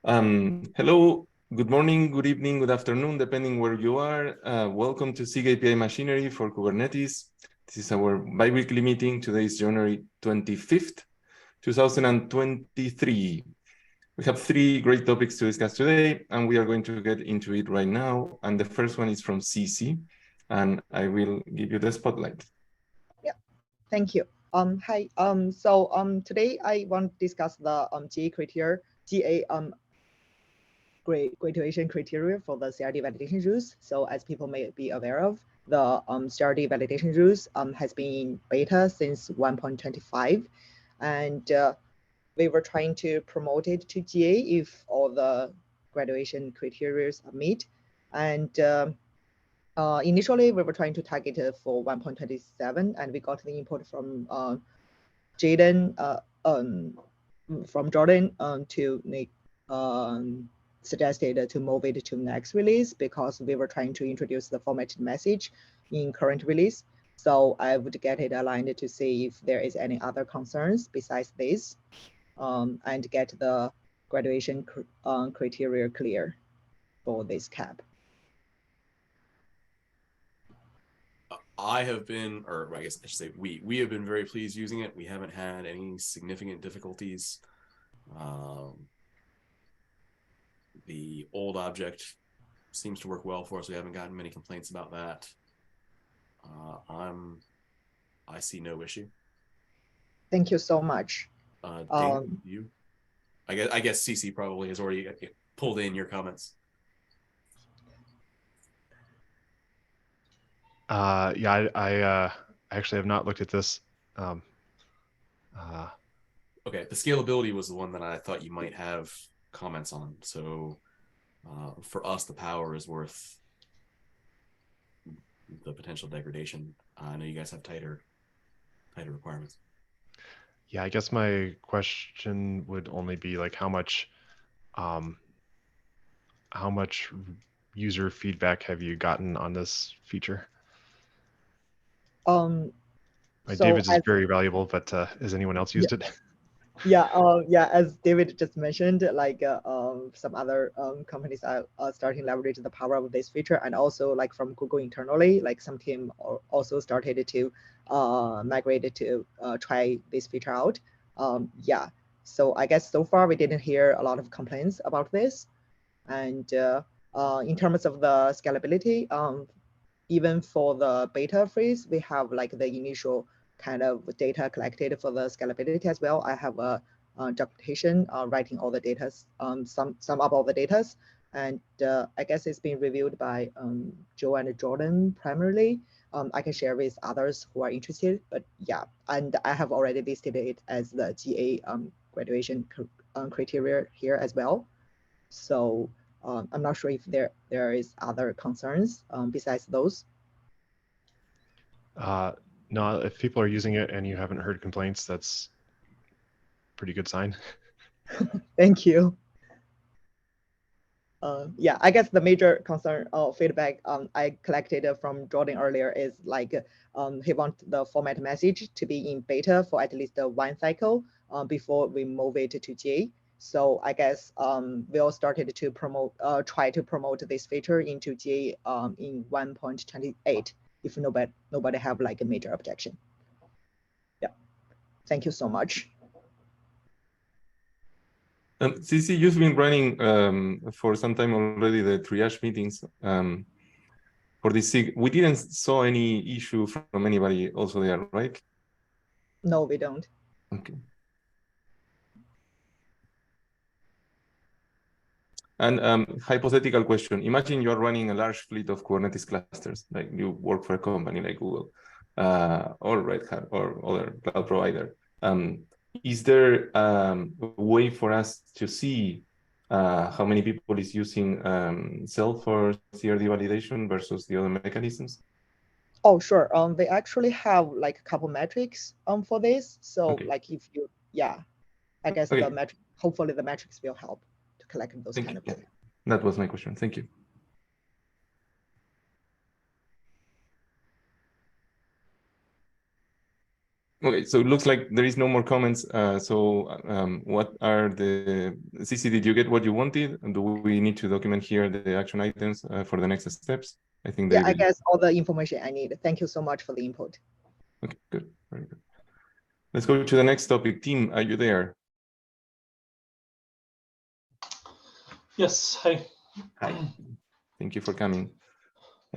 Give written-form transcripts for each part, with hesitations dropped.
Hello, good morning, good evening, good afternoon, depending where you are. Welcome to SIG API Machinery for Kubernetes. This is our bi-weekly meeting. Today is January 25th, 2023. We have three great topics to discuss today, and we are going to get into it right now. And the first one is from CC, and I will give you the spotlight. Yeah, thank you. Hi. Today I want to discuss the GA graduation criteria for the CRD validation rules. So as people may be aware of, the CRD validation rules has been in beta since 1.25, and we were trying to promote it to GA if all the graduation criteria are met. And initially, we were trying to target it for 1.27, and we got the input from Jaden, from Jordan, to make suggested to move it to next release because we were trying to introduce the formatted message in current release. So I would get it aligned to see if there is any other concerns besides this, and get the graduation criteria clear for this cap. I have been, or I guess I should say we have been very pleased using it. We haven't had any significant difficulties. The old object seems to work well for us. We haven't gotten many complaints about that. I see no issue. Thank you so much. Dana, you? I guess CC probably has already pulled in your comments. Yeah, I actually have not looked at this. Okay, the scalability was the one that I thought you might have comments on. So for us, the power is worth the potential degradation. I know you guys have tighter requirements. Yeah, I guess my question would only be like how much user feedback have you gotten on this feature? David's is very valuable, but has anyone else used it? Yeah, as David just mentioned, like some other companies are starting to leverage the power of this feature, and also like from Google internally, like some team also started to migrate to try this feature out. Yeah, so I guess so far we didn't hear a lot of complaints about this, and in terms of the scalability, even for the beta phase, we have like the initial kind of data collected for the scalability as well. I have a documentation writing all the data, sum up all the data, and I guess it's been reviewed by Joe and Jordan primarily. I can share with others who are interested, but yeah, and I have already listed it as the GA graduation criteria here as well. So I'm not sure if there is other concerns besides those. No, if people are using it and you haven't heard complaints, that's a pretty good sign. Thank you. Yeah, I guess the major concern or feedback I collected from Jordan earlier is like he wants the format message to be in beta for at least one cycle before we move it to GA. So I guess we all started to try to promote this feature into GA in 1.28 if nobody have like a major objection. Yeah, thank you so much. CC, you've been running for some time already the triage meetings for this SIG. We didn't saw any issue from anybody also there, right? No, we don't. Okay. And hypothetical question, imagine you're running a large fleet of Kubernetes clusters, like you work for a company like Google or Red Hat or other cloud provider. Is there a way for us to see how many people is using self or CRD validation versus the other mechanisms? Oh, sure. They actually have like a couple metrics for this. So Okay. like if you, yeah, I guess Okay. the metric, hopefully the metrics will help to collect those kind of data. That was my question. Thank you. Okay, so it looks like there is no more comments. What are the CC? Did you get what you wanted? And do we need to document here the action items for the next steps? I think yeah, I guess all the information I need. Thank you so much for the input. Okay, good, very good. Let's go to the next topic. Tim, are you there? Yes. Hi. Hi. Thank you for coming.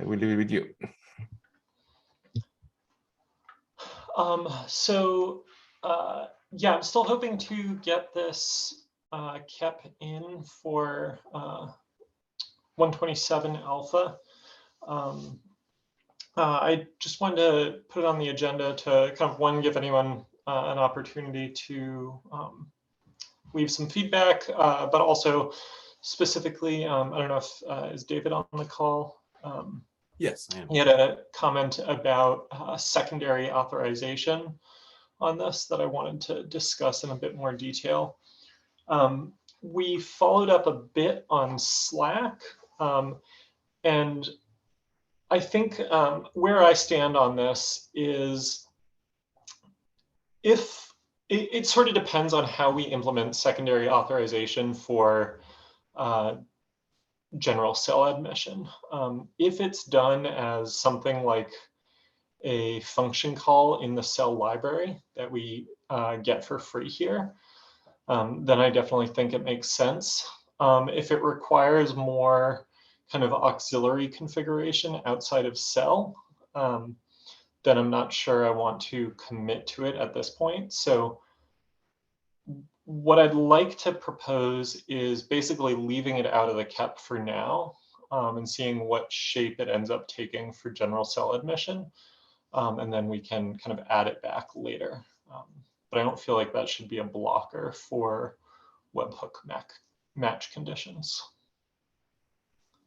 I will leave it with you. Yeah, I'm still hoping to get this KEP in for 127 alpha. I just wanted to put it on the agenda to kind of give anyone an opportunity to leave some feedback, but also specifically, I don't know if is David on the call? Yes, I am. He had a comment about secondary authorization on this that I wanted to discuss in a bit more detail. We followed up a bit on Slack, and I think where I stand on this is if it sort of depends on how we implement secondary authorization for general cell admission. If it's done as something like a function call in the cell library that we get for free here, then I definitely think it makes sense. If it requires more kind of auxiliary configuration outside of cell, then I'm not sure I want to commit to it at this point. So what I'd like to propose is basically leaving it out of the KEP for now and seeing what shape it ends up taking for general cell admission. And then we can kind of add it back later. But I don't feel like that should be a blocker for webhook match conditions.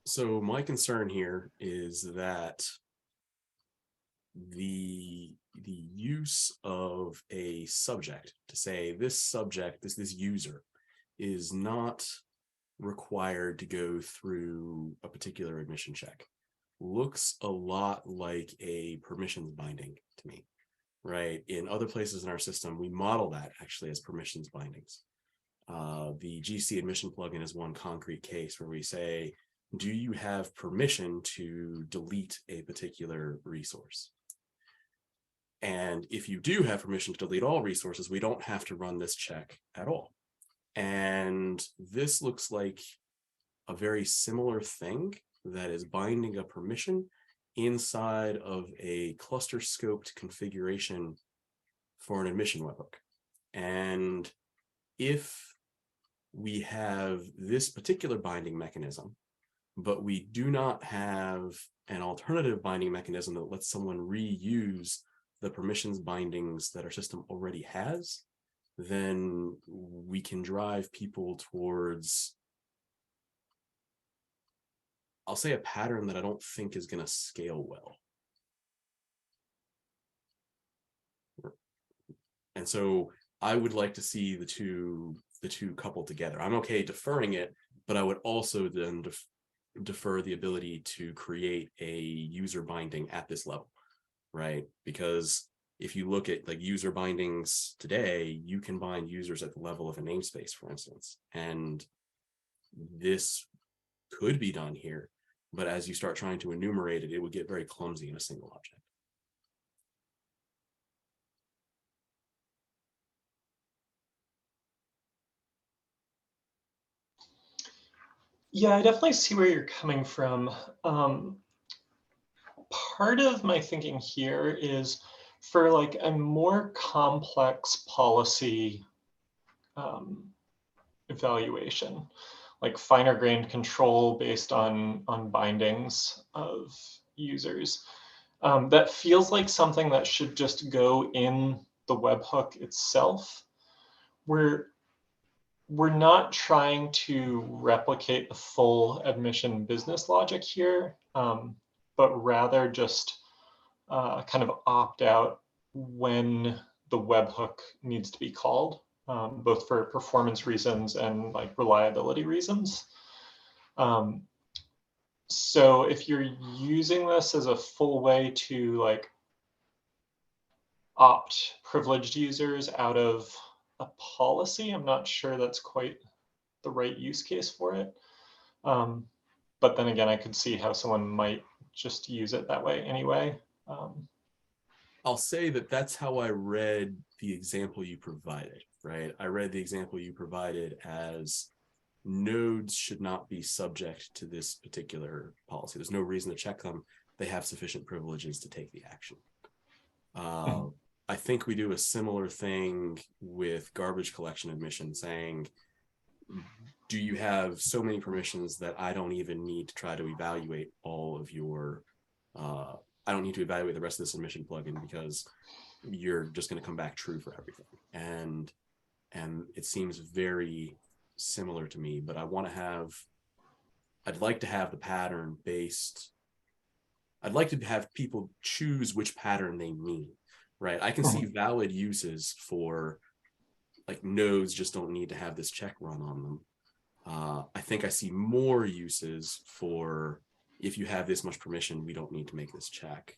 So my concern here is that the use of a subject to say this subject, this user is not required to go through a particular admission check looks a lot like a permissions binding to me, right? In other places in our system, we model that actually as permissions bindings. The GC admission plugin is one concrete case where we say, do you have permission to delete a particular resource? And if you do have permission to delete all resources, we don't have to run this check at all. And this looks like a very similar thing that is binding a permission inside of a cluster scoped configuration for an admission webhook. And if we have this particular binding mechanism, but we do not have an alternative binding mechanism that lets someone reuse the permissions bindings that our system already has, then we can drive people towards, I'll say, a pattern that I don't think is going to scale well. And so I would like to see the two coupled together. I'm okay deferring it, but I would also then defer the ability to create a user binding at this level, right? Because if you look at like user bindings today, you can bind users at the level of a namespace, for instance. And this could be done here, but as you start trying to enumerate it, it would get very clumsy in a single object. Yeah, I definitely see where you're coming from. Part of my thinking here is for like a more complex policy evaluation, like finer grained control based on bindings of users. That feels like something that should just go in the webhook itself. We're not trying to replicate the full admission business logic here, but rather just kind of opt out when the webhook needs to be called, both for performance reasons and like reliability reasons. So if you're using this as a full way to like opt privileged users out of a policy. I'm not sure that's quite the right use case for it. But then again, I could see how someone might just use it that way anyway. I'll say that that's how I read the example you provided, right? I read the example you provided as nodes should not be subject to this particular policy. There's no reason to check them. They have sufficient privileges to take the action. I think we do a similar thing with garbage collection admission, saying, do you have so many permissions that I don't even need to try to evaluate all of your, I don't need to evaluate the rest of this admission plugin because you're just going to come back true for everything. And it seems very similar to me, but I'd like to have the pattern based. I'd like to have people choose which pattern they need, right? I can see valid uses for, like, nodes just don't need to have this check run on them. I think I see more uses for, if you have this much permission, we don't need to make this check.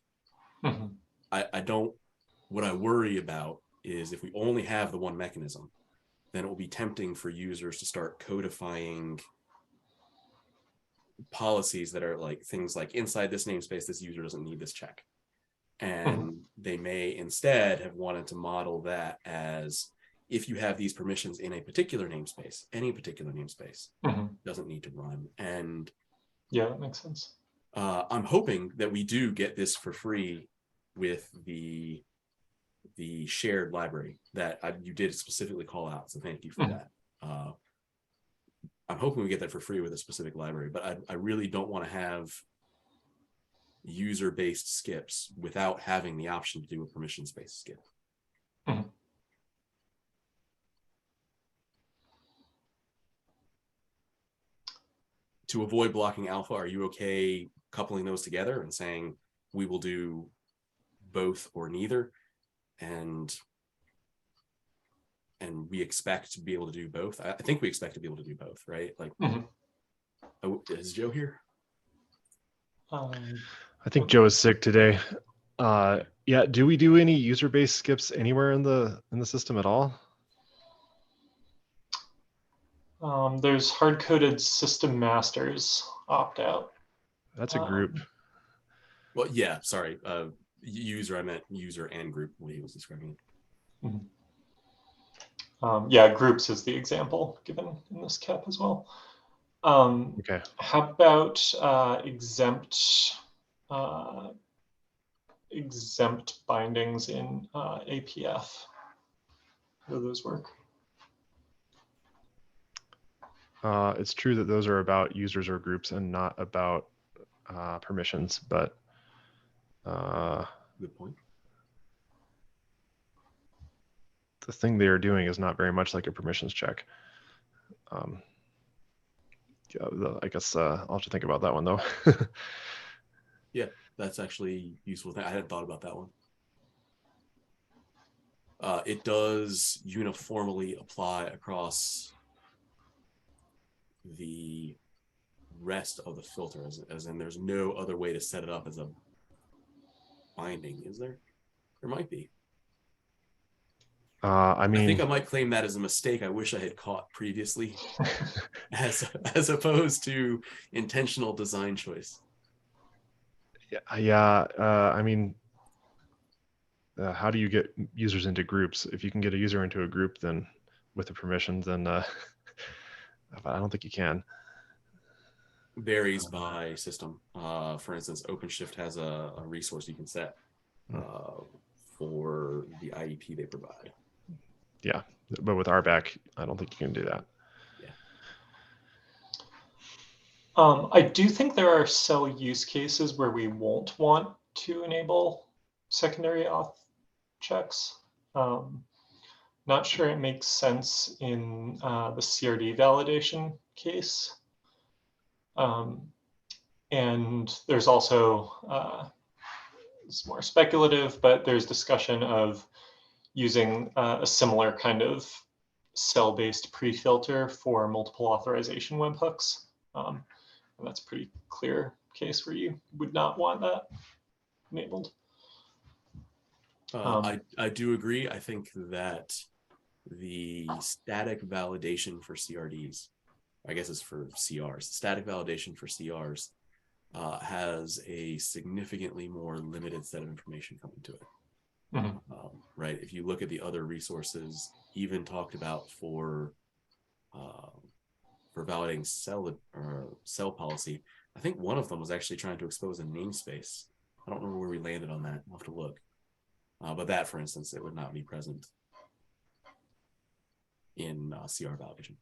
What I worry about is if we only have the one mechanism, then it will be tempting for users to start codifying policies that are like things like, inside this namespace, this user doesn't need this check. And they may instead have wanted to model that as, if you have these permissions in a particular namespace, any particular namespace, doesn't need to run. And yeah, that makes sense. I'm hoping that we do get this for free with the shared library that you did specifically call out. So thank you for that. I'm hoping we get that for free with a specific library, but I really don't want to have user-based skips without having the option to do a permissions-based skip. To avoid blocking alpha, are you okay coupling those together and saying we will do both or neither, and we expect to be able to do both? I think we expect to be able to do both, right? Like, oh, is Joe here? I think Joe is sick today. Yeah, do we do any user-based skips anywhere in the system at all? There's hard-coded system masters opt-out. That's a group. Well, yeah, sorry. User, I meant user and group when he was describing it. Yeah, groups is the example given in this cap as well. Okay. How about exempt bindings in APF? How do those work? It's true that those are about users or groups and not about permissions, but Good point. The thing they are doing is not very much like a permissions check. Yeah, I guess I'll have to think about that one though. Yeah, that's actually useful. I hadn't thought about that one. It does uniformly apply across the rest of the filter, as in there's no other way to set it up as a binding, is there? There might be. I mean, I think I might claim that as a mistake I wish I had caught previously, as opposed to intentional design choice. Yeah. I mean, how do you get users into groups? If you can get a user into a group, then with the permissions, then I don't think you can. Varies by system. For instance, OpenShift has a resource you can set for the IEP they provide. Yeah, but with RBAC, I don't think you can do that. Yeah. I do think there are cell use cases where we won't want to enable secondary auth checks. Not sure it makes sense in the CRD validation case. And there's also, it's more speculative, but there's discussion of using a similar kind of cell-based pre-filter for multiple authorization webhooks. And that's a pretty clear case where you would not want that enabled. I do agree. I think that the static validation for CRDs, I guess it's for CRs, static validation for CRs has a significantly more limited set of information coming to it. Right? If you look at the other resources, even talked about for validating cell policy, I think one of them was actually trying to expose a namespace. I don't remember where we landed on that. I'll have to look. But that, for instance, it would not be present in CR validation.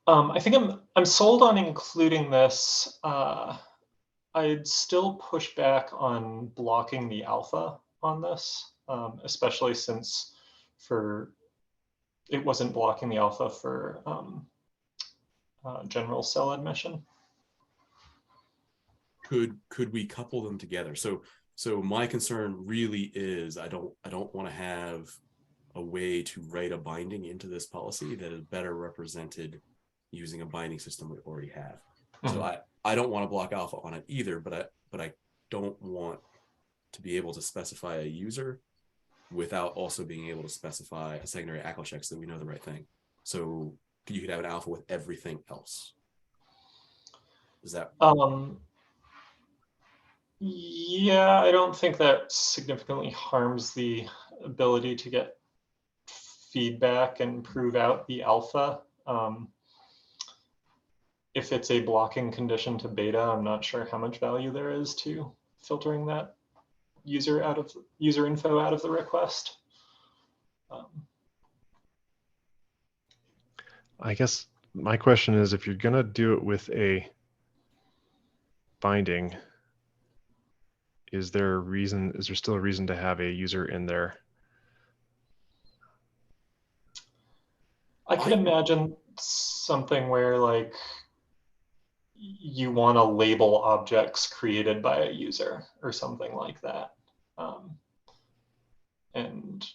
I think I'm sold on including this. I'd still push back on blocking the alpha on this, especially since it wasn't blocking the alpha for general cell admission. Could we couple them together? So my concern really is I don't want to have a way to write a binding into this policy that is better represented using a binding system we already have. So I don't want to block alpha on it either, but I don't want to be able to specify a user without also being able to specify a secondary ACL check so that we know the right thing. So you could have an alpha with everything else. Is that? Yeah, I don't think that significantly harms the ability to get feedback and prove out the alpha. If it's a blocking condition to beta, I'm not sure how much value there is to filtering that user info out of the request. I guess my question is, if you're going to do it with a binding, is there still a reason to have a user in there? I could imagine something where like you want to label objects created by a user or something like that. And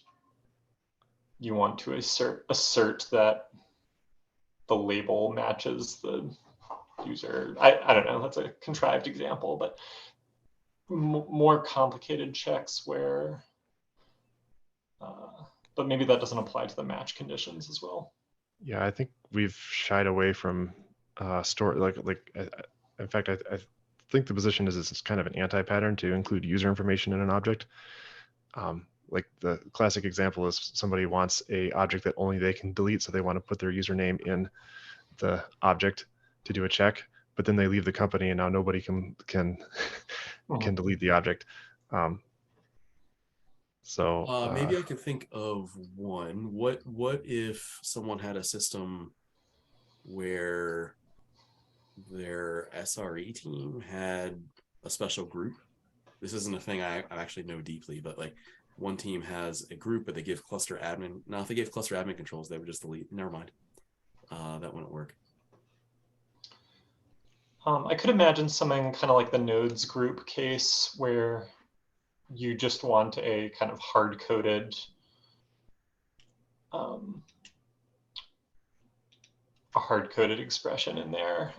you want to assert that the label matches the user. I don't know, that's a contrived example, but more complicated checks where, but maybe that doesn't apply to the match conditions as well. Yeah, I think we've shied away from in fact, I think the position is it's kind of an anti-pattern to include user information in an object. Like the classic example is somebody wants a object that only they can delete, so they want to put their username in the object to do a check, but then they leave the company and now nobody can delete the object. Maybe I can think of one. What if someone had a system where their SRE team had a special group? This isn't a thing I actually know deeply, but like one team has a group, but they give cluster admin. Now, if they gave cluster admin controls, they would just delete. Never mind. That wouldn't work. I could imagine something kind of like the nodes group case where you just want a kind of hard-coded expression in there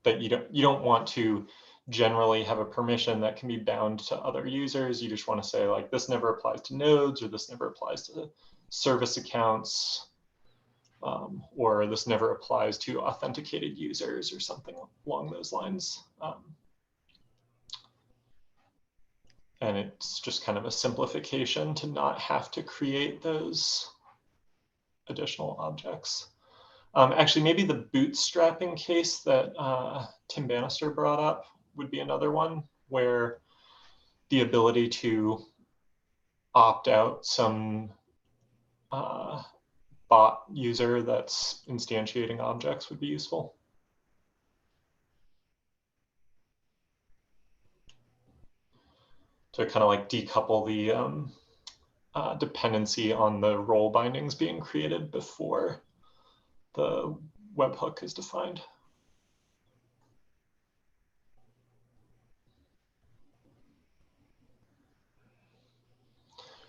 that you don't want to generally have a permission that can be bound to other users. You just want to say like this never applies to nodes, or this never applies to service accounts, or this never applies to authenticated users or something along those lines. And it's just kind of a simplification to not have to create those additional objects. Actually, maybe the bootstrapping case that Tim Bannister brought up would be another one where the ability to opt out some bot user that's instantiating objects would be useful. To kind of like decouple the dependency on the role bindings being created before the webhook is defined.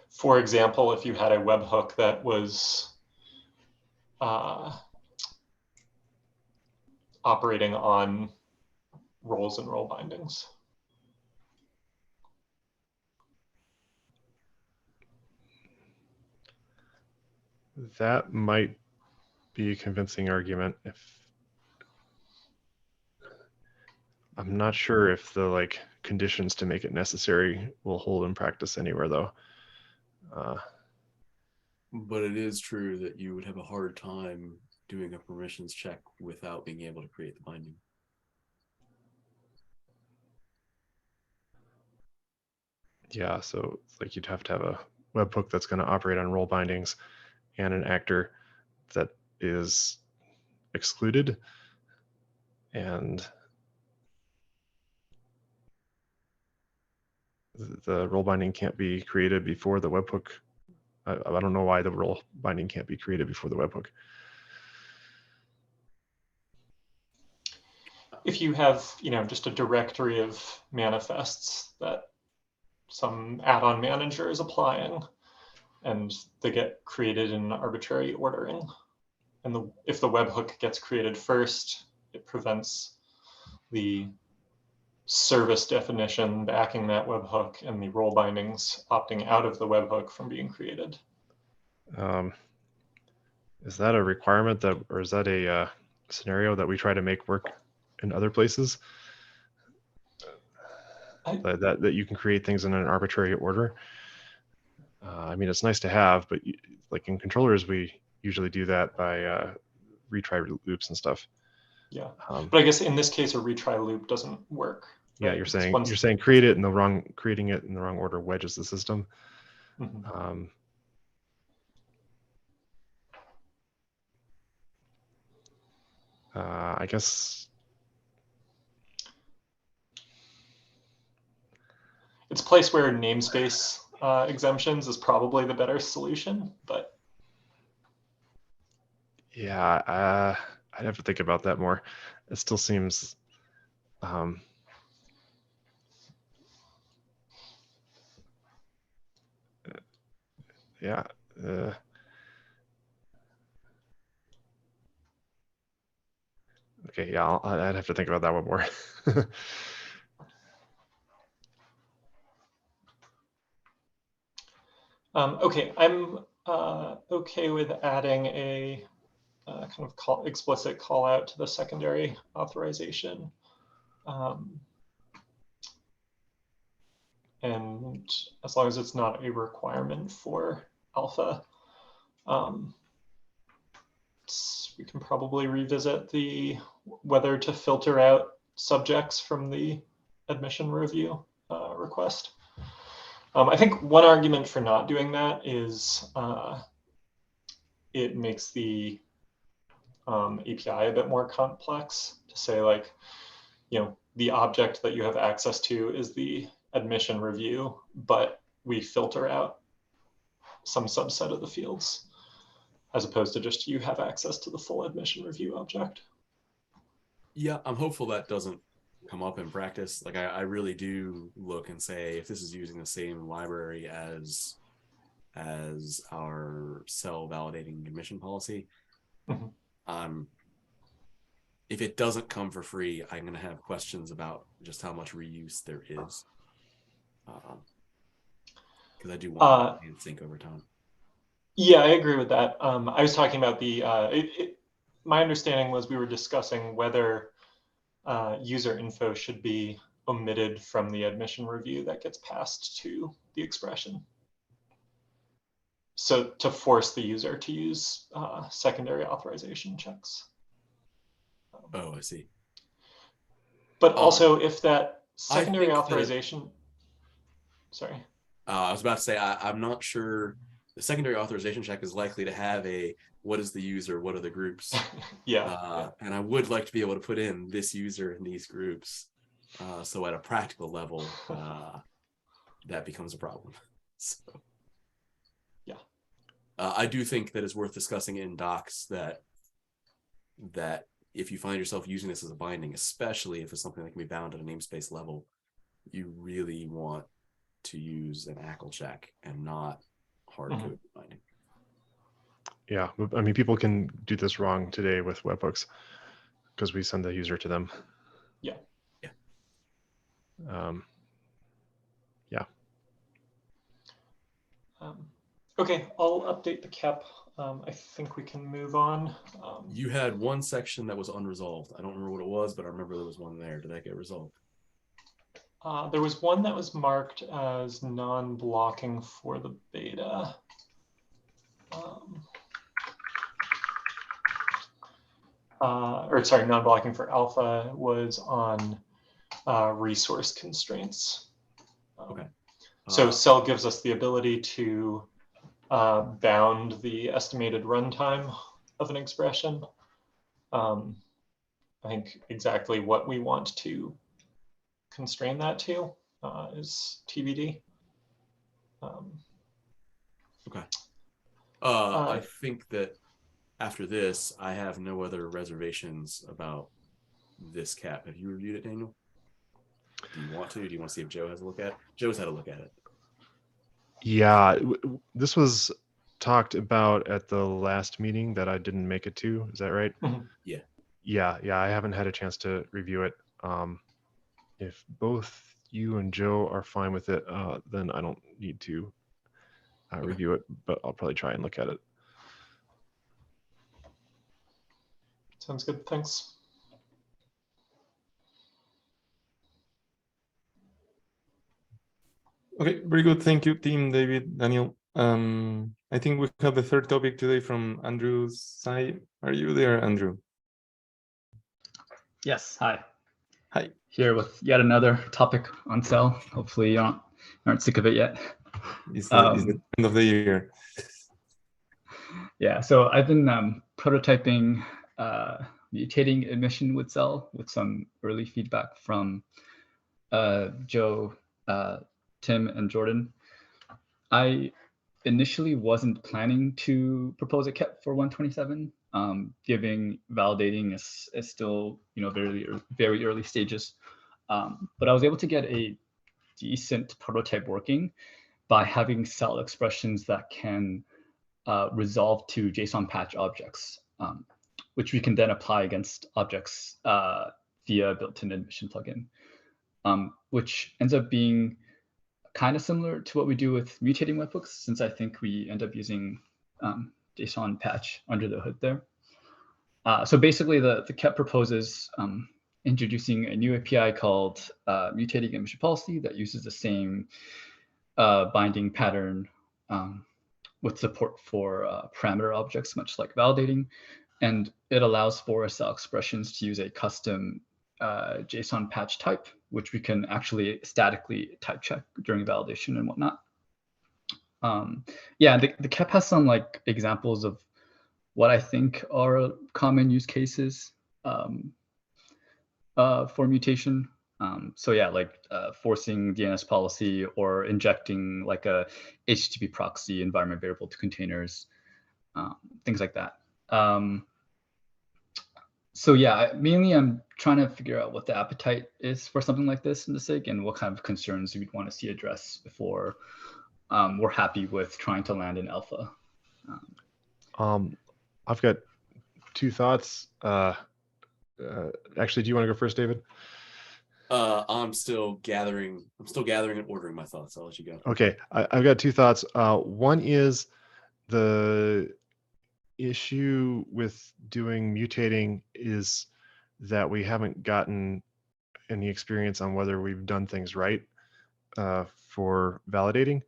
For example, if you had a webhook that was operating on roles and role bindings. That might be a convincing argument. If I'm not sure if the conditions to make it necessary will hold in practice anywhere though. But it is true that you would have a hard time doing a permissions check without being able to create the binding. Yeah, so it's like you'd have to have a webhook that's going to operate on role bindings and an actor that is excluded. And the role binding can't be created before the webhook. I don't know why the role binding can't be created before the webhook. If you have, just a directory of manifests that some add-on manager is applying, and they get created in arbitrary ordering, and if the webhook gets created first, it prevents the service definition backing that webhook and the role bindings opting out of the webhook from being created. Is that a requirement or is that a scenario that we try to make work in other places? That you can create things in an arbitrary order. I mean, it's nice to have, but like in controllers, we usually do that by retry loops and stuff. Yeah, but I guess in this case, a retry loop doesn't work. Yeah, you're saying creating it in the wrong order wedges the system. Mm-hmm. I guess it's a place where namespace exemptions is probably the better solution, but yeah, I'd have to think about that more. It still seems yeah. Okay, yeah, I'd have to think about that one more. Okay, I'm okay with adding a kind of explicit call out to the secondary authorization. And as long as it's not a requirement for alpha, we can probably revisit whether to filter out subjects from the admission review request. I think one argument for not doing that is it makes the API a bit more complex to say, like, the object that you have access to is the admission review, but we filter out some subset of the fields, as opposed to just you have access to the full admission review object. Yeah, I'm hopeful that doesn't come up in practice. Like I really do look and say, if this is using the same library as our cell validating admission policy, mm-hmm. If it doesn't come for free, I'm going to have questions about just how much reuse there is. Because I do want to sync over time. Yeah, I agree with that. I was talking about my understanding was we were discussing whether user info should be omitted from the admission review that gets passed to the expression. So to force the user to use secondary authorization checks. Oh, I see. But also if that secondary authorization, sorry. I was about to say, I'm not sure. The secondary authorization check is likely to have what is the user, what are the groups? Yeah. And I would like to be able to put in this user in these groups. So at a practical level, that becomes a problem. So, yeah. I do think that it's worth discussing in docs that if you find yourself using this as a binding, especially if it's something that can be bound at a namespace level, you really want to use an ACL check and not hard code binding. Yeah, I mean, people can do this wrong today with webhooks because we send the user to them. Yeah. Yeah. Yeah. Okay, I'll update the CAP I think we can move on. You had one section that was unresolved. I don't remember what it was, but I remember there was one there. Did that get resolved? There was one that was marked as non-blocking for the beta. Or sorry, non-blocking for alpha was on resource constraints. Okay. So Cell gives us the ability to bound the estimated runtime of an expression. I think exactly what we want to constrain that to is TBD. Okay. I think that after this, I have no other reservations about this cap. Have you reviewed it, Daniel? Do you want to? Do you want to see if Joe has a look at it? Joe's had a look at it. Yeah, this was talked about at the last meeting that I didn't make it to. Is that right? Mm-hmm. Yeah. Yeah. I haven't had a chance to review it. If both you and Joe are fine with it, then I don't need to review it, but I'll probably try and look at it. Sounds good. Thanks. Okay, very good. Thank you, team, David, Daniel. I think we have the third topic today from andrewsy. Are you there, Andrew? Yes, hi. Hi. Here with yet another topic on Cell. Hopefully you aren't sick of it yet. It's the end of the year. Yeah, so I've been prototyping mutating admission with Cell with some early feedback from Joe, Tim, and Jordan. I initially wasn't planning to propose a KEP for 127, given validating is still very early stages. But I was able to get a decent prototype working by having Cell expressions that can resolve to JSON patch objects, which we can then apply against objects via built-in admission plugin, which ends up being kind of similar to what we do with mutating webhooks, since I think we end up using JSON patch under the hood there. So basically, the KEP proposes introducing a new API called Mutating Admission Policy that uses the same binding pattern with support for parameter objects, much like validating. And it allows for Cell expressions to use a custom JSON patch type, which we can actually statically type check during validation and whatnot. Yeah, the KEP has some examples of what I think are common use cases for mutation. So yeah, forcing DNS policy or injecting a HTTP proxy environment variable to containers, things like that. So yeah, mainly I'm trying to figure out what the appetite is for something like this in the SIG and what kind of concerns we'd want to see addressed before we're happy with trying to land in alpha. I've got two thoughts. Actually, do you want to go first, David? I'm still gathering and ordering my thoughts. I'll let you go. Okay, I've got two thoughts. One is the issue with doing mutating is that we haven't gotten any experience on whether we've done things right for validating.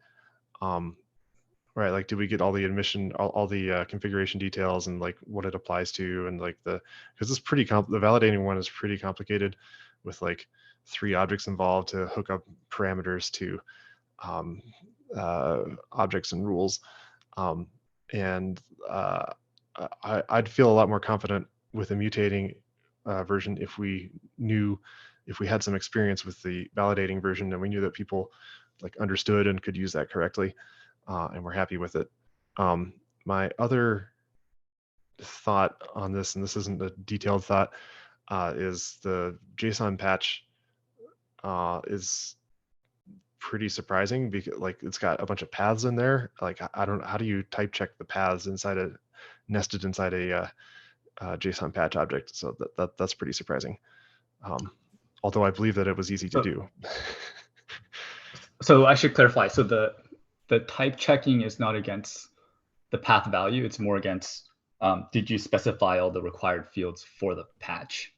Right, did we get all the admission, all the configuration details and what it applies to, and because it's pretty the validating one is pretty complicated with 3 objects involved to hook up parameters to objects and rules. I'd feel a lot more confident with a mutating version if we had some experience with the validating version and we knew that people understood and could use that correctly, and we're happy with it. My other thought on this, and this isn't a detailed thought, is the JSON patch is pretty surprising because it's got a bunch of paths in there. I don't know, how do you type check the paths nested inside a JSON patch object? So that's pretty surprising. Although I believe that it was easy to do. So I should clarify. So the type checking is not against the path value. It's more against did you specify all the required fields for the patch,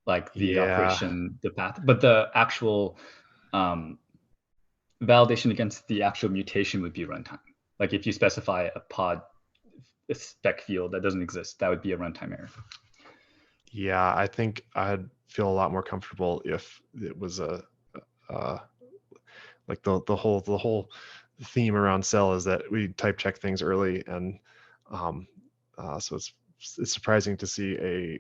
like the operation, the path, but the actual validation against the actual mutation would be runtime. Like if you specify a pod spec field that doesn't exist, that would be a runtime error. Yeah, I think I'd feel a lot more comfortable if it was like the whole theme around cell is that we type check things early, and so it's surprising to see a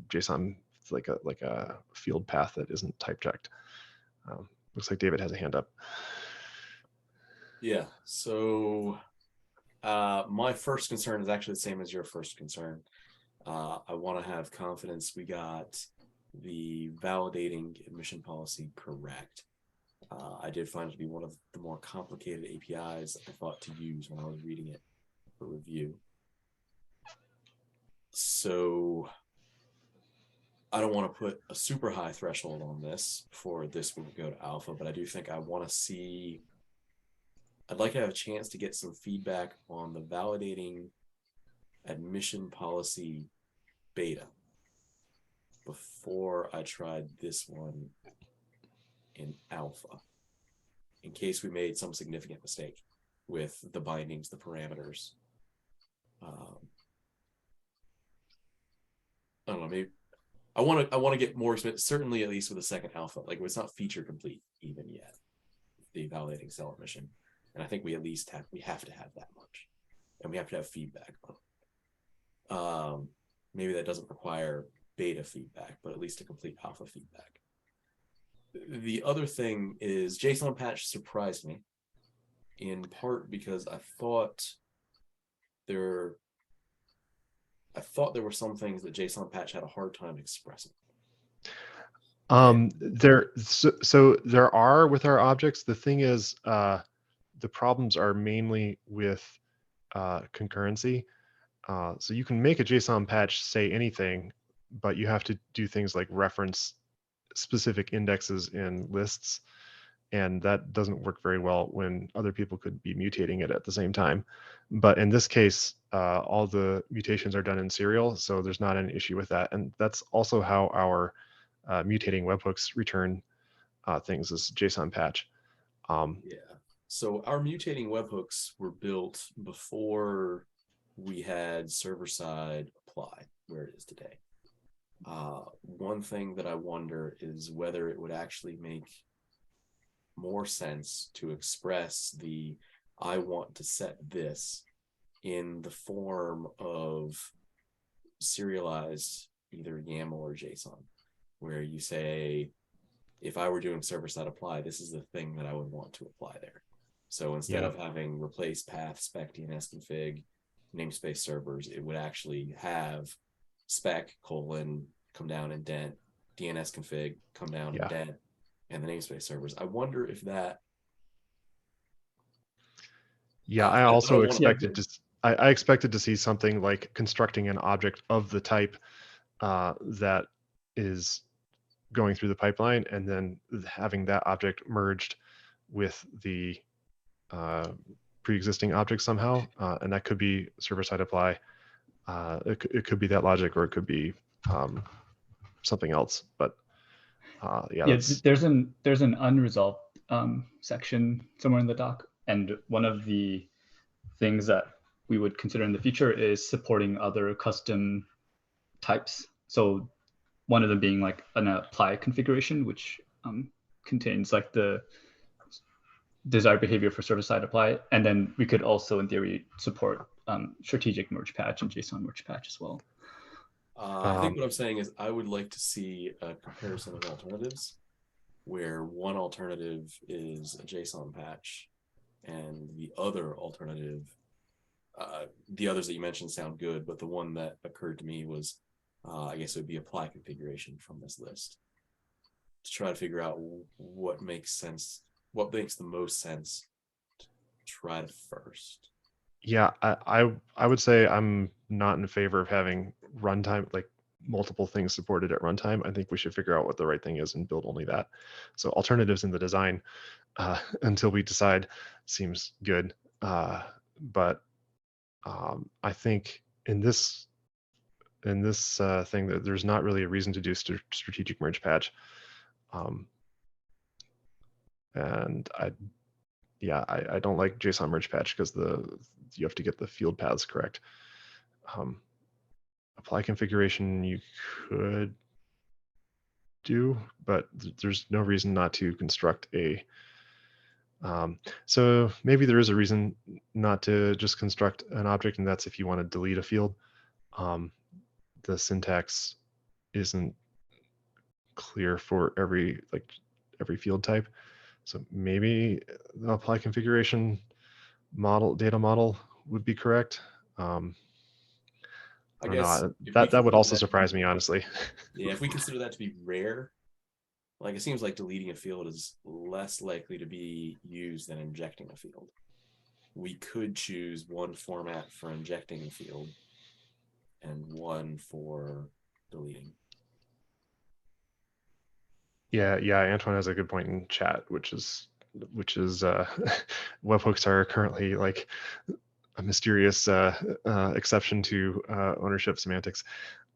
JSON like a field path that isn't type checked. Looks like David has a hand up. Yeah. So my first concern is actually the same as your first concern. I want to have confidence we got the validating admission policy correct. I did find it to be one of the more complicated APIs I thought to use when I was reading it for review. So I don't want to put a super high threshold on this before this will go to alpha, but I do think I want to see, I'd like to have a chance to get some feedback on the validating admission policy beta before I tried this one in alpha, in case we made some significant mistake with the bindings, the parameters. I don't know, maybe I want to get more, certainly at least with the second alpha, like it's not feature complete even yet, the validating cell admission. And I think we at least have to have that much, and we have to have feedback on it. Maybe that doesn't require beta feedback, but at least a complete alpha feedback. The other thing is JSON patch surprised me, in part because I thought there were some things that JSON patch had a hard time expressing. So there are with our objects. The thing is, the problems are mainly with concurrency. So you can make a JSON patch say anything, but you have to do things like reference specific indexes in lists, and that doesn't work very well when other people could be mutating it at the same time. But in this case, all the mutations are done in serial, so there's not an issue with that. And that's also how our mutating webhooks return things as JSON patch. Yeah. So our mutating webhooks were built before we had server-side apply where it is today. One thing that I wonder is whether it would actually make more sense to express the I want to set this in the form of serialized either YAML or JSON, where you say, if I were doing server-side apply, this is the thing that I would want to apply there. So instead of having replace path, spec, DNS config, namespace servers, it would actually have spec : come down indent, DNS config, come down indent, and the namespace servers. I wonder if that. Yeah, I also expected I expected to see something like constructing an object of the type that is going through the pipeline, and then having that object merged with the pre-existing object somehow, and that could be server-side apply. It could be that logic, or it could be something else. But there's an unresolved section somewhere in the doc, and one of the things that we would consider in the future is supporting other custom types. So one of them being like an apply configuration, which contains like the desired behavior for server-side apply. And then we could also, in theory, support strategic merge patch and JSON merge patch as well. I think what I'm saying is I would like to see a comparison of alternatives, where one alternative is a JSON patch and the other alternative, the others that you mentioned sound good, but the one that occurred to me was, I guess it would be apply configuration from this list, to try to figure out what makes sense, what makes the most sense to try to first. Yeah, I would say I'm not in favor of having runtime, like multiple things supported at runtime. I think we should figure out what the right thing is and build only that. So alternatives in the design until we decide seems good. But I think in this thing that there's not really a reason to do strategic merge patch. And I don't like JSON merge patch because you have to get the field paths correct. Apply configuration you could do, but there's no reason not to construct a. So maybe there is a reason not to just construct an object, and that's if you want to delete a field. The syntax isn't clear for every field type. So maybe the apply configuration data model would be correct. I guess that would also surprise me, honestly. Yeah, if we consider that to be rare, like it seems like deleting a field is less likely to be used than injecting a field. We could choose one format for injecting a field and one for deleting. Yeah, Antoine has a good point in chat, which is webhooks are currently like a mysterious exception to ownership semantics.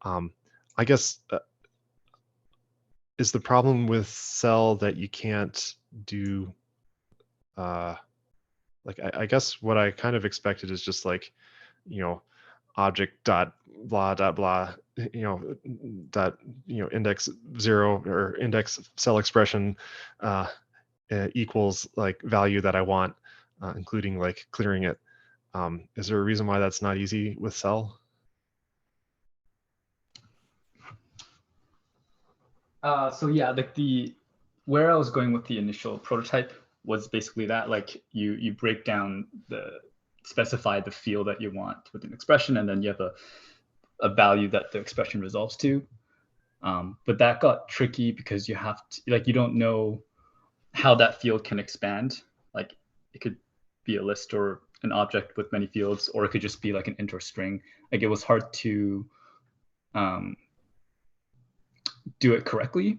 I guess is the problem with cell that you can't do like I guess what I kind of expected is just like, object dot blah dot blah, dot index 0 or index cell expression equals like value that I want, including like clearing it. Is there a reason why that's not easy with cell? So yeah, like where I was going with the initial prototype was basically that, like you break down specify the field that you want with an expression, and then you have a value that the expression resolves to. But that got tricky because you have to, like, you don't know how that field can expand. Like it could be a list or an object with many fields, or it could just be like an int or string. Like it was hard to do it correctly.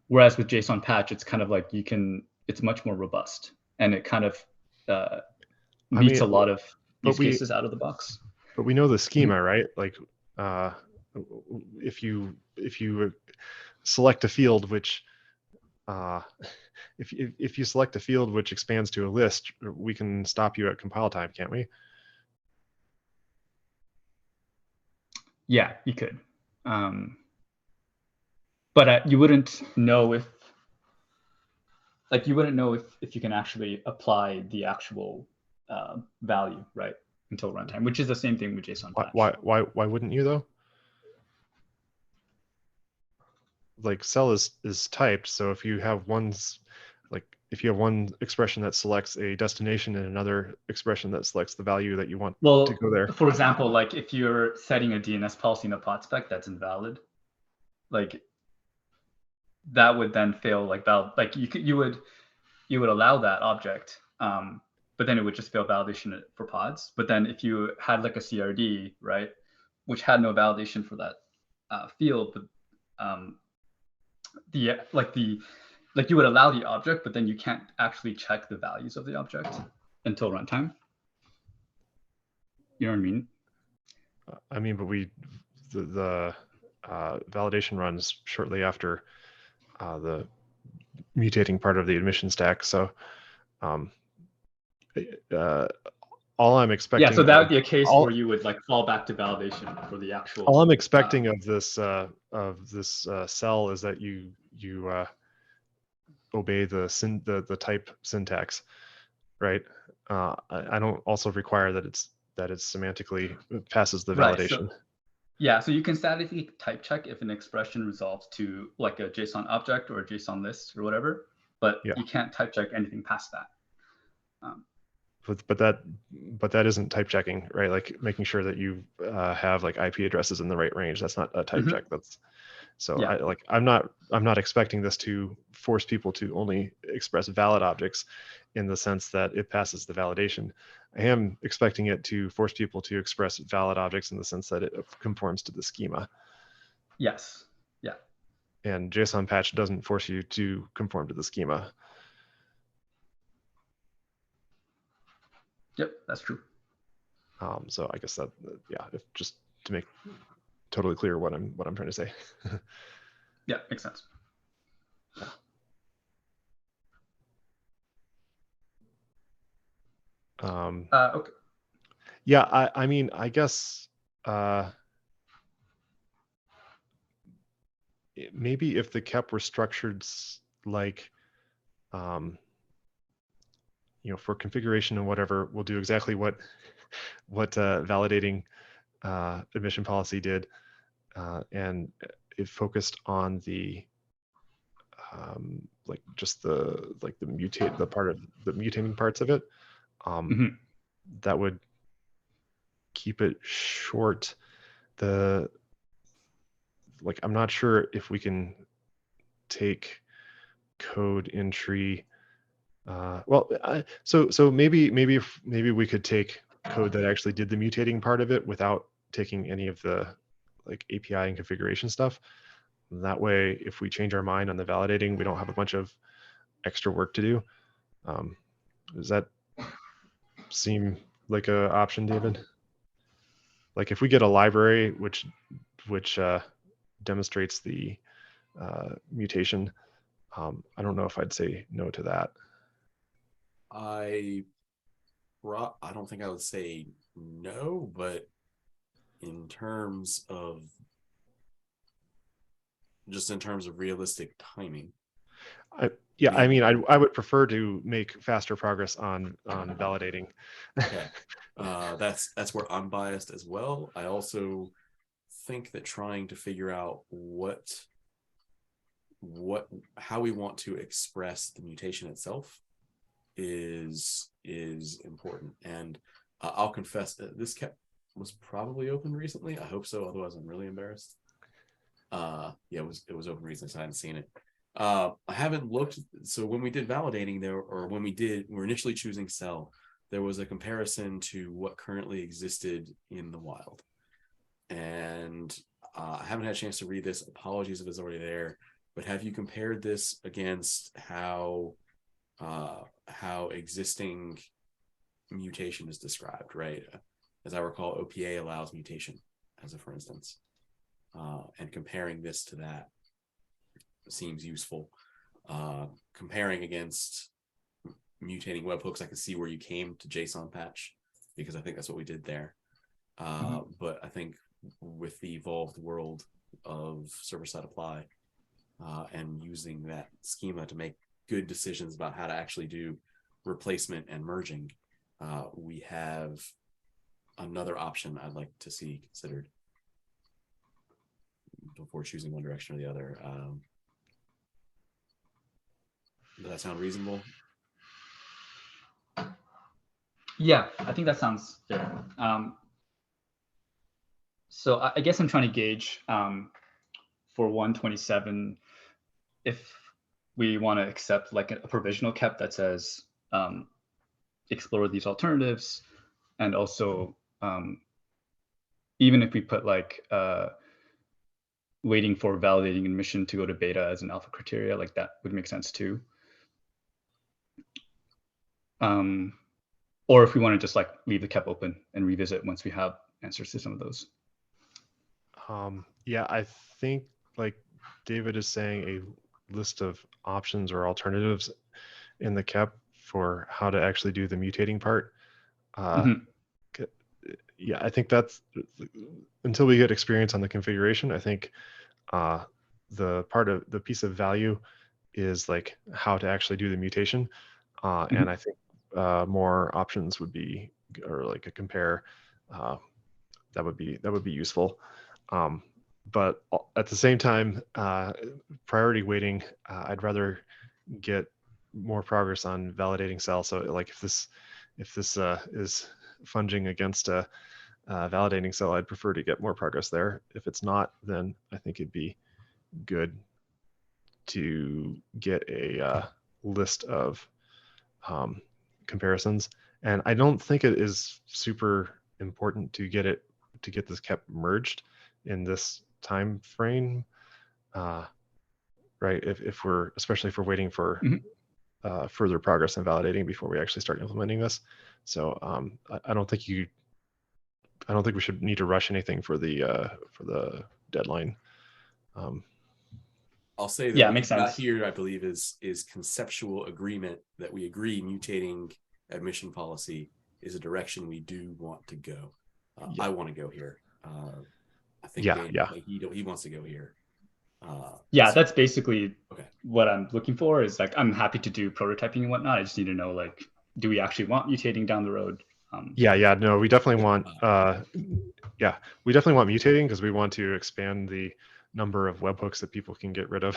Whereas with JSON patch, it's kind of like it's much more robust, and it kind of meets a lot of use cases out of the box. But we know the schema, right? Like if you select a field which if you select a field which expands to a list, we can stop you at compile time, can't we? Yeah, you could. But you wouldn't know if you can actually apply the actual value, right, until runtime, which is the same thing with JSON patch. Why wouldn't you though? Like cell is typed, so if you have one expression that selects a destination and another expression that selects the value that you want to go there. For example, like if you're setting a DNS policy in a pod spec that's invalid, like that would then fail like you would allow that object, but then it would just fail validation for pods. But then if you had like a CRD, right, which had no validation for that field, but you would allow the object, but then you can't actually check the values of the object until runtime. You know what I mean? I mean, but the validation runs shortly after the mutating part of the admission stack. So all I'm expecting. Yeah, so that would be a case where you would like fall back to validation for the actual. All I'm expecting of this cell is that you obey the type syntax, right? I don't also require that it's semantically passes the validation. Right, so you can statically type check if an expression resolves to like a JSON object or a JSON list or whatever, but you can't type check anything past that. But that isn't type checking, right? Like making sure that you have like IP addresses in the right range. That's not a type check. That's so I'm not expecting this to force people to only express valid objects in the sense that it passes the validation. I am expecting it to force people to express valid objects in the sense that it conforms to the schema. Yes. Yeah. And JSON patch doesn't force you to conform to the schema. Yep, that's true. So I guess that, yeah, if just to make totally clear what I'm trying to say. Yeah, makes sense. Okay. Yeah, I mean, I guess maybe if the KEP were structured like, you know, for configuration and whatever, we'll do exactly what validating admission policy did, and it focused on the like just the mutating parts of it. That would keep it short. Like, I'm not sure if we can take code entry. So maybe we could take code that actually did the mutating part of it without taking any of the like API and configuration stuff. That way, if we change our mind on the validating, we don't have a bunch of extra work to do. Does that seem like an option, David? Like if we get a library which demonstrates the mutation, I don't know if I'd say no to that. I don't think I would say no, but in terms of realistic timing. Yeah, I mean, I would prefer to make faster progress on validating. Okay, that's where I'm biased as well. I also think that trying to figure out how we want to express the mutation itself is important. And I'll confess that this was probably opened recently. I hope so, otherwise I'm really embarrassed. Yeah, it was open recently, so I hadn't seen it. I haven't looked. So when we did validating there, or when we're initially choosing cell, there was a comparison to what currently existed in the wild. And I haven't had a chance to read this. Apologies if it's already there. But have you compared this against how existing mutation is described, right? As I recall, OPA allows mutation, as a for instance. And comparing this to that seems useful. Comparing against mutating webhooks, I can see where you came to JSON patch, because I think that's what we did there. But I think with the evolved world of server-side apply and using that schema to make good decisions about how to actually do replacement and merging, we have another option I'd like to see considered before choosing one direction or the other. Does that sound reasonable? Yeah, I think that sounds good. So I guess I'm trying to gauge for 127 if we want to accept like a provisional KEP that says explore these alternatives, and also even if we put like waiting for validating admission to go to beta as an alpha criteria, like that would make sense too. Or if we want to just like leave the KEP open and revisit once we have answers to some of those. Yeah, I think like David is saying, a list of options or alternatives in the KEP for how to actually do the mutating part. Yeah, I think that's, until we get experience on the configuration, I think the piece of value is like how to actually do the mutation. And I think more options would be, or like a compare, that would be useful. But at the same time, priority weighting, I'd rather get more progress on validating cell. So like if this is funging against a validating cell, I'd prefer to get more progress there. If it's not, then I think it'd be good to get a list of comparisons. And I don't think it is super important to get this KEP merged in this time frame, right? Especially if we're waiting for further progress in validating before we actually start implementing this. So I don't think you don't think we should need to rush anything for the deadline. I'll say that Yeah, what makes we've got sense. here, I believe, is conceptual agreement that we agree mutating admission policy is a direction we do want to go. Yeah. I want to go here. I think Yeah, Dan, yeah. like, he wants to go here. Yeah, so- that's basically okay. what I'm looking for. Is like I'm happy to do prototyping and whatnot. I just need to know, like, do we actually want mutating down the road? Yeah, no, we definitely want we definitely want mutating because we want to expand the number of webhooks that people can get rid of.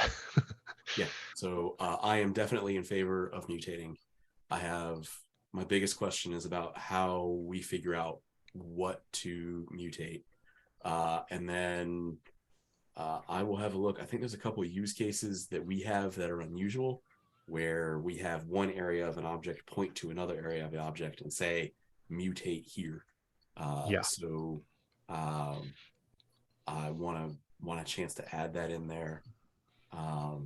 Yeah, so I am definitely in favor of mutating. My biggest question is about how we figure out what to mutate. And then I will have a look. I think there's a couple of use cases that we have that are unusual, where we have one area of an object point to another area of the object and say, mutate here. So I want a chance to add that in there. I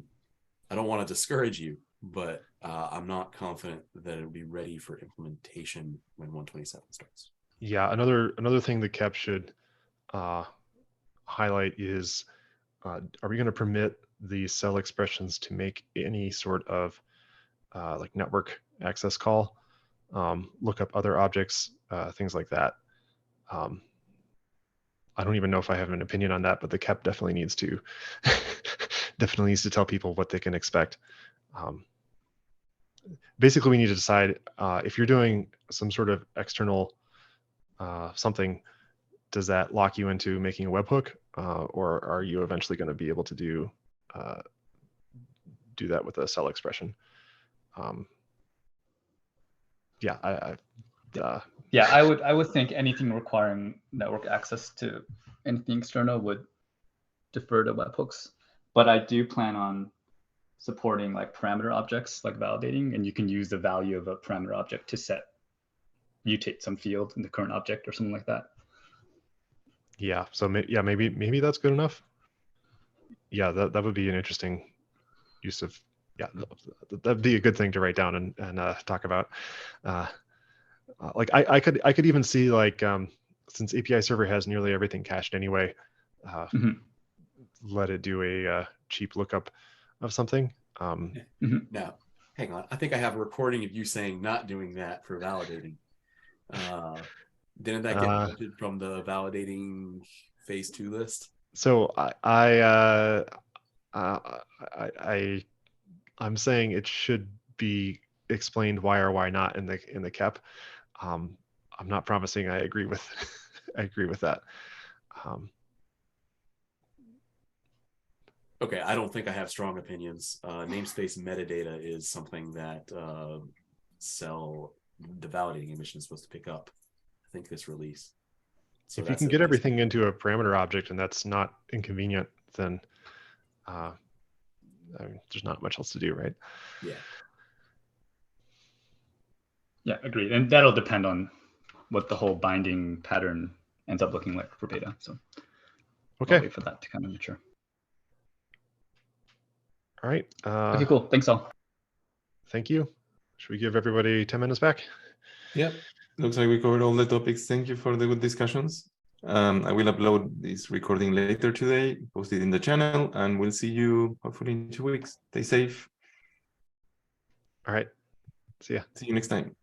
don't want to discourage you, but I'm not confident that it'll be ready for implementation when 127 starts. Yeah, another thing the KEP should highlight is, are we going to permit the cell expressions to make any sort of like network access call, look up other objects, things like that. I don't even know if I have an opinion on that, but the KEP definitely needs to tell people what they can expect. Basically, we need to decide if you're doing some sort of external something, does that lock you into making a webhook, or are you eventually going to be able to do that with a cell expression? I would think anything requiring network access to anything external would defer to webhooks. But I do plan on supporting like parameter objects, like validating, and you can use the value of a parameter object to mutate some field in the current object or something like that. Yeah. So maybe that's good enough. Yeah, that would be an interesting use of. Yeah, that'd be a good thing to write down and talk about. Like I could even see, like, since API server has nearly everything cached anyway, let it do a cheap lookup of something. Now, hang on. I think I have a recording of you saying not doing that for validating. Didn't that get voted from the validating phase 2 list? So I'm saying it should be explained why or why not in the KEP. I'm not promising I agree with that. Okay, I don't think I have strong opinions. Namespace metadata is something that the validating admission is supposed to pick up, I think, this release. So if you can get everything into a parameter object and that's not inconvenient, then I mean, there's not much else to do, right? Yeah. Yeah, agreed. And that'll depend on what the whole binding pattern ends up looking like for beta. So okay, I'll wait for that to kind of mature. All right. Okay, cool. Thanks all. Thank you. Should we give everybody 10 minutes back? Yeah, looks like we covered all the topics. Thank you for the good discussions. I will upload this recording later today, post it in the channel, and we'll see you hopefully in 2 weeks. Stay safe. All right. See ya. See you next time.